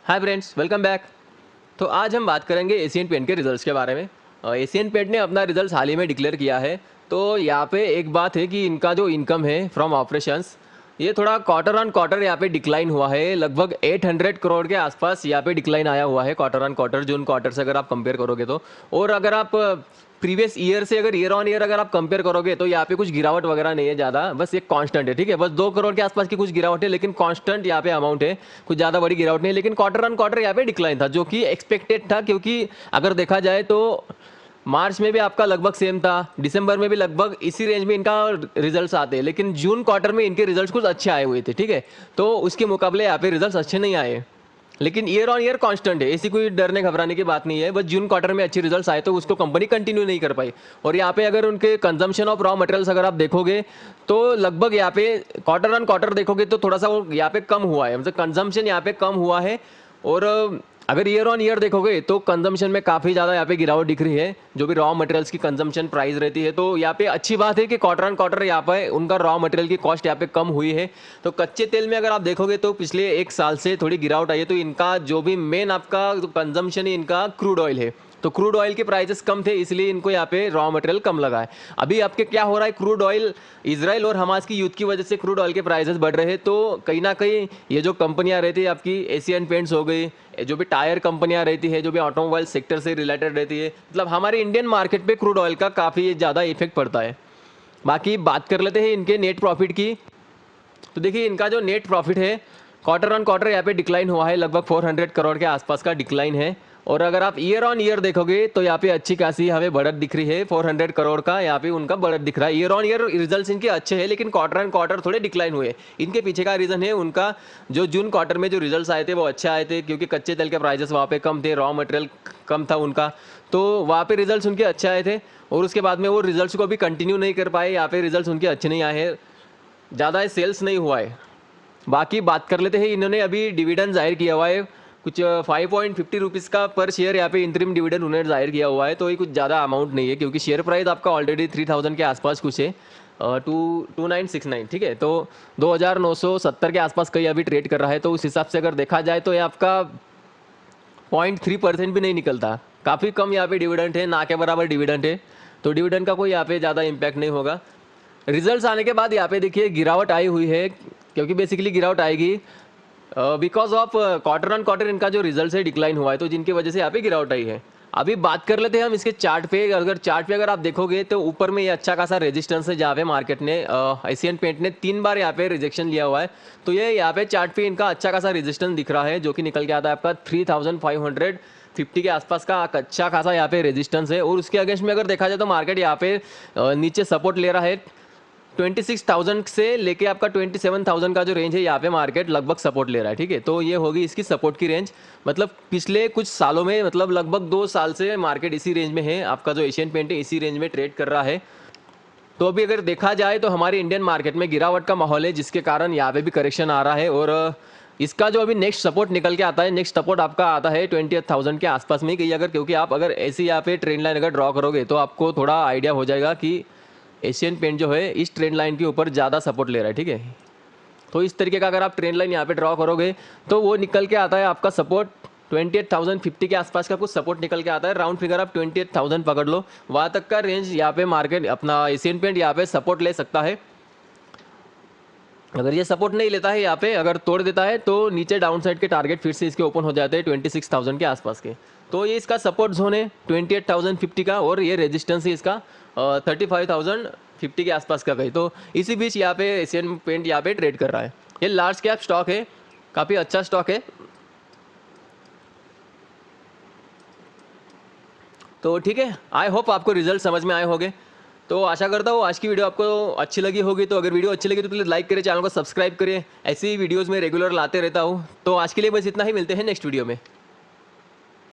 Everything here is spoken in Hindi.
Hi friends, welcome back. तो आज हम बात करेंगे एशियन पेंट के रिजल्ट्स के बारे में। एशियन पेंट ने अपना रिजल्ट हाल ही में डिक्लेयर किया है। तो यहाँ पे एक बात है कि इनका जो इनकम है फ्रॉम ऑपरेशंस, ये थोड़ा क्वार्टर ऑन क्वार्टर यहाँ पे डिक्लाइन हुआ है। लगभग 800 करोड़ के आसपास यहाँ पे डिक्लाइन आया हुआ है quarter on quarter, June quarter से अगर आप कंपेयर करोगे तो। और अगर आप प्रीवियस ईयर से अगर ईयर ऑन ईयर अगर आप कंपेयर करोगे तो यहाँ पे कुछ गिरावट वगैरह नहीं है ज़्यादा, बस एक कांस्टेंट है। ठीक है, बस 2 करोड़ के आसपास की कुछ गिरावट है, लेकिन कांस्टेंट यहाँ पे अमाउंट है, कुछ ज़्यादा बड़ी गिरावट नहीं है। लेकिन क्वार्टर ऑन क्वार्टर यहाँ पे डिक्लाइन था, जो कि एक्सपेक्टेड था, क्योंकि अगर देखा जाए तो मार्च में भी आपका लगभग सेम था, दिसंबर में भी लगभग इसी रेंज में इनका रिजल्ट्स आते हैं, लेकिन जून क्वार्टर में इनके रिजल्ट्स कुछ अच्छे आए हुए थे। ठीक है, तो उसके मुकाबले यहाँ पे रिजल्ट्स अच्छे नहीं आए, लेकिन ईयर ऑन ईयर कांस्टेंट है, ऐसी कोई डरने घबराने की बात नहीं है। बस जून क्वार्टर में अच्छे रिजल्ट्स आए तो उसको कंपनी कंटिन्यू नहीं कर पाई। और यहाँ पे अगर उनके कंजम्पशन ऑफ रॉ मटेरियल्स अगर आप देखोगे तो लगभग यहाँ पे क्वार्टर ऑन क्वार्टर देखोगे तो थोड़ा सा वो यहाँ पे कम हुआ है, मतलब कंजम्पशन यहाँ पे कम हुआ है। और अगर ईयर ऑन ईयर देखोगे तो कंजम्पशन में काफ़ी ज़्यादा यहाँ पे गिरावट दिख रही है, जो भी रॉ मटेरियल्स की कंजम्पशन प्राइस रहती है। तो यहाँ पे अच्छी बात है कि क्वार्टर ऑन क्वार्टर यहाँ पे उनका रॉ मटेरियल की कॉस्ट यहाँ पे कम हुई है। तो कच्चे तेल में अगर आप देखोगे तो पिछले एक साल से थोड़ी गिरावट आई है। तो इनका जो भी मेन आपका कंजम्पशन है, इनका क्रूड ऑयल है, तो क्रूड ऑयल के प्राइसेस कम थे, इसलिए इनको यहाँ पे रॉ मटेरियल कम लगा है। अभी आपके क्या हो रहा है, क्रूड ऑयल इजराइल और हमास की युद्ध की वजह से क्रूड ऑयल के प्राइसेस बढ़ रहे हैं। तो कहीं ना कहीं ये जो कंपनियां रहती है आपकी, एशियन पेंट्स हो गई, जो भी टायर कंपनियां रहती है, जो भी ऑटोमोबाइल सेक्टर से रिलेटेड रहती है, मतलब हमारे इंडियन मार्केट पे क्रूड ऑयल का काफ़ी ज़्यादा इफेक्ट पड़ता है। बाकी बात कर लेते हैं इनके नेट प्रॉफिट की। तो देखिए, इनका जो नेट प्रॉफिट है क्वार्टर ऑन क्वार्टर यहाँ पे डिक्लाइन हुआ है, लगभग 400 करोड़ के आसपास का डिक्लाइन है। और अगर आप ईयर ऑन ईयर देखोगे तो यहाँ पे अच्छी खासी हमें बढ़त दिख रही है, 400 करोड़ का यहाँ पे उनका बढ़त दिख रहा है। ईयर ऑन ईयर रिजल्ट्स इनके अच्छे हैं, लेकिन क्वार्टर ऑन क्वार्टर थोड़े डिक्लाइन हुए। इनके पीछे का रीज़न है उनका जो जून क्वार्टर में जो रिजल्ट्स आए थे वो अच्छे आए थे, क्योंकि कच्चे तेल के प्राइसेस वहाँ पे कम थे, रॉ मटेरियल कम था उनका, तो वहाँ पे रिजल्ट्स उनके अच्छे आए थे। और उसके बाद में वो रिजल्ट्स को भी कंटिन्यू नहीं कर पाए, यहाँ पे रिजल्ट्स उनके अच्छे नहीं आए हैं, ज़्यादा सेल्स नहीं हुआ है। बाकी बात कर लेते हैं, इन्होंने अभी डिविडेंड जाहिर किया हुआ है कुछ 5.50 रुपीज़ का पर शेयर, यहाँ पे इंतरिम डिविडेंड उन्होंने जाहिर किया हुआ है। तो ये कुछ ज़्यादा अमाउंट नहीं है, क्योंकि शेयर प्राइस आपका ऑलरेडी 3000 के आसपास कुछ है, 2969। ठीक है, तो 2970 के आसपास कहीं अभी ट्रेड कर रहा है। तो उस हिसाब से अगर देखा जाए तो ये आपका 0.3% भी नहीं निकलता, काफ़ी कम यहाँ पे डिविडेंड है, ना के बराबर डिविडेंड है। तो डिविडेंड का कोई यहाँ पे ज़्यादा इम्पैक्ट नहीं होगा। रिजल्ट्स आने के बाद यहाँ पे देखिए गिरावट आई हुई है, क्योंकि बेसिकली गिरावट आएगी because of quarter on quarter इनका जो रिजल्ट है डिक्लाइन हुआ है, तो जिनकी वजह से यहाँ पे गिरावट आई है। अभी बात कर लेते हैं हम इसके चार्ट पे। अगर चार्ट पे अगर आप देखोगे तो ऊपर में ये अच्छा खासा रेजिस्टेंस है, जहाँ पे मार्केट ने एशियन पेंट ने 3 बार यहाँ पे रिजेक्शन लिया हुआ है। तो ये यहाँ पे चार्ट पे इनका अच्छा खासा रेजिस्टेंस दिख रहा है, जो कि निकल के आता है आपका 3550 के आसपास का अच्छा खासा यहाँ पे रेजिस्टेंस है। और उसके अगेंस्ट में अगर देखा जाए तो मार्केट यहाँ पे नीचे सपोर्ट ले रहा है, 26,000 से लेके आपका 27,000 का जो रेंज है यहाँ पे मार्केट लगभग सपोर्ट ले रहा है। ठीक है, तो ये होगी इसकी सपोर्ट की रेंज। मतलब पिछले कुछ सालों में, मतलब लगभग 2 साल से मार्केट इसी रेंज में है, आपका जो एशियन पेंट है इसी रेंज में ट्रेड कर रहा है। तो अभी अगर देखा जाए तो हमारे इंडियन मार्केट में गिरावट का माहौल है, जिसके कारण यहाँ पे भी करेक्शन आ रहा है। और इसका जो अभी नेक्स्ट सपोर्ट निकल के आता है, नेक्स्ट सपोर्ट आपका आता है 28,000 के आसपास में कहीं, अगर क्योंकि आप अगर ऐसी यहाँ पे ट्रेंड लाइन अगर ड्रॉ करोगे तो आपको थोड़ा आइडिया हो जाएगा कि एशियन पेंट जो है इस ट्रेंड लाइन के ऊपर ज़्यादा सपोर्ट ले रहा है। ठीक है, तो इस तरीके का अगर आप ट्रेंड लाइन यहाँ पे ड्रॉ करोगे तो वो निकल के आता है आपका सपोर्ट 28,050 के आसपास का कुछ सपोर्ट निकल के आता है। राउंड फिगर आप 28,000 पकड़ लो, वहाँ तक का रेंज यहाँ पे मार्केट अपना एशियन पेंट यहाँ पे सपोर्ट ले सकता है। अगर ये सपोर्ट नहीं लेता है, यहाँ पे अगर तोड़ देता है तो नीचे डाउन साइड के टारगेट फिर से इसके ओपन हो जाते हैं 26,000 के आसपास के। तो ये इसका सपोर्ट जोन है 28,050 का, और ये रेजिस्टेंस है इसका 35,050 के आसपास का कहीं। तो इसी बीच यहाँ पे एशियन पेंट यहाँ पे ट्रेड कर रहा है। ये लार्ज कैप स्टॉक है, काफ़ी अच्छा स्टॉक है। तो ठीक है, आई होप आपको रिजल्ट समझ में आए होंगे। तो आशा करता हूँ आज की वीडियो आपको अच्छी लगी होगी। तो अगर वीडियो अच्छी लगी तो प्लीज़ लाइक करें, चैनल को सब्सक्राइब करें, ऐसी ही वीडियोज़ में रेगुलर लाते रहता हूँ। तो आज के लिए बस इतना ही, मिलते हैं नेक्स्ट वीडियो में।